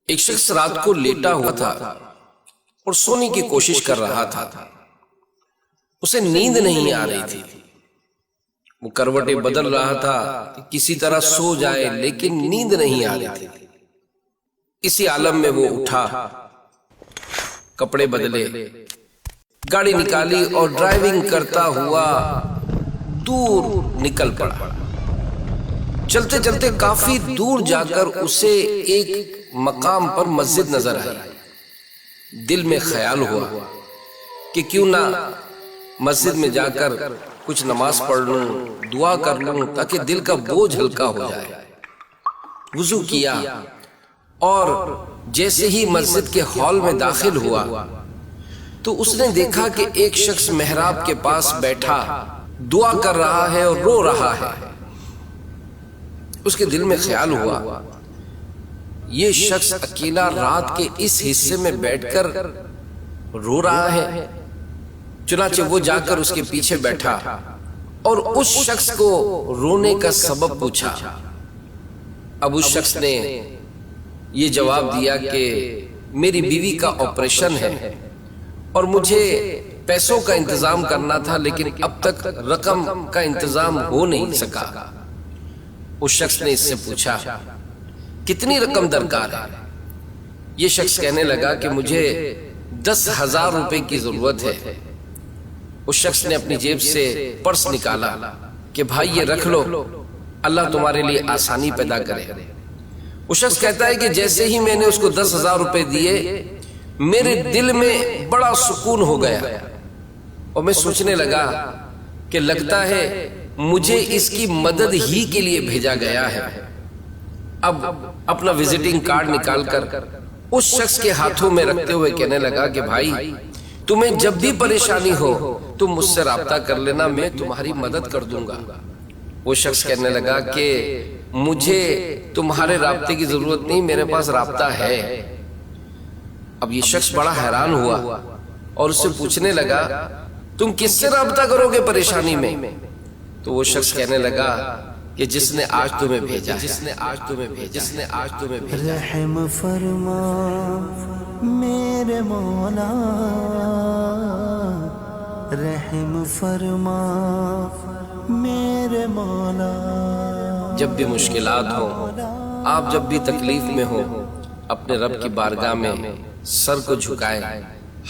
ایک شخص رات کو لیٹا ہوا تھا اور سونے کی کوشش کر رہا تھا۔ اسے نیند نہیں آ رہی تھی۔ وہ کروٹیں بدل رہا تھا کہ کسی طرح سو جائے، لیکن نیند نہیں آ رہی تھی۔ اسی عالم میں وہ اٹھا، کپڑے بدلے، گاڑی نکالی اور ڈرائیونگ کرتا ہوا دور نکل پڑا۔ چلتے چلتے کافی دور جا کر اسے ایک مقام پر مسجد نظر آئی۔ دل میں خیال ہوا کہ کیوں نہ مسجد میں جا کر کچھ نماز پڑھ لوں، دعا کر لوں، تاکہ دل کا بوجھ ہلکا ہو جائے۔ وضو کیا اور جیسے ہی مسجد کے ہال میں داخل ہوا تو اس نے دیکھا کہ ایک شخص محراب کے پاس بیٹھا دعا کر رہا ہے اور رو رہا ہے۔ اس کے دل میں خیال ہوا، یہ شخص اکیلا رات کے اس حصے میں بیٹھ کر رو رہا ہے۔ چنانچہ وہ جا کر اس کے پیچھے بیٹھا اور اس شخص کو رونے کا سبب پوچھا۔ اب اس شخص نے یہ جواب دیا کہ میری بیوی کا آپریشن ہے اور مجھے پیسوں کا انتظام کرنا تھا، لیکن اب تک رقم کا انتظام ہو نہیں سکا۔ اس شخص نے اس سے پوچھا کتنی رقم درکار ہے؟ یہ شخص کہنے لگا کہ مجھے 10,000 روپے کی ضرورت ہے۔ اس شخص نے اپنی جیب سے پرس نکالا کہ بھائی یہ رکھ لو، اللہ تمہارے لیے آسانی پیدا کرے۔ اس شخص کہتا ہے کہ جیسے ہی میں نے اس کو 10,000 روپے دیے، میرے دل میں بڑا سکون ہو گیا اور میں سوچنے لگا کہ لگتا ہے مجھے اس کی مدد ہی کے لیے بھیجا گیا ہے۔ اب اپنا وزٹنگ کارڈ نکال کر اس شخص کے ہاتھوں میں رکھتے ہوئے کہنے لگا کہ بھائی تمہیں جب بھی پریشانی ہو تم مجھ سے رابطہ کر لینا، میں تمہاری مدد کر دوں گا۔ وہ شخص کہنے لگا کہ مجھے تمہارے رابطے کی ضرورت نہیں، میرے پاس رابطہ ہے۔ اب یہ شخص بڑا حیران ہوا اور اس سے پوچھنے لگا تم کس سے رابطہ کرو گے پریشانی میں؟ تو وہ شخص کہنے لگا کہ جس نے آج تمہیں بھیجا، جس نے آج تمہیں بھیجا، جس نے آج تمہیں بھیجا۔ رحم فرما میرے مولا، رحم فرما میرے مولا۔ جب بھی مشکلات ہوں، آپ جب بھی تکلیف میں ہوں، اپنے رب کی بارگاہ میں سر کو جھکائیں،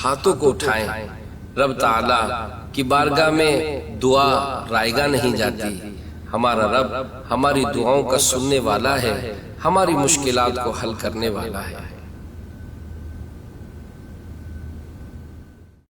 ہاتھوں کو اٹھائیں۔ رب تعالیٰ کی بارگاہ میں دعا رائگاں نہیں جاتی۔ ہمارا رب ہماری دعاؤں کا سننے والا ہے، ہماری مشکلات کو حل کرنے والا ہے۔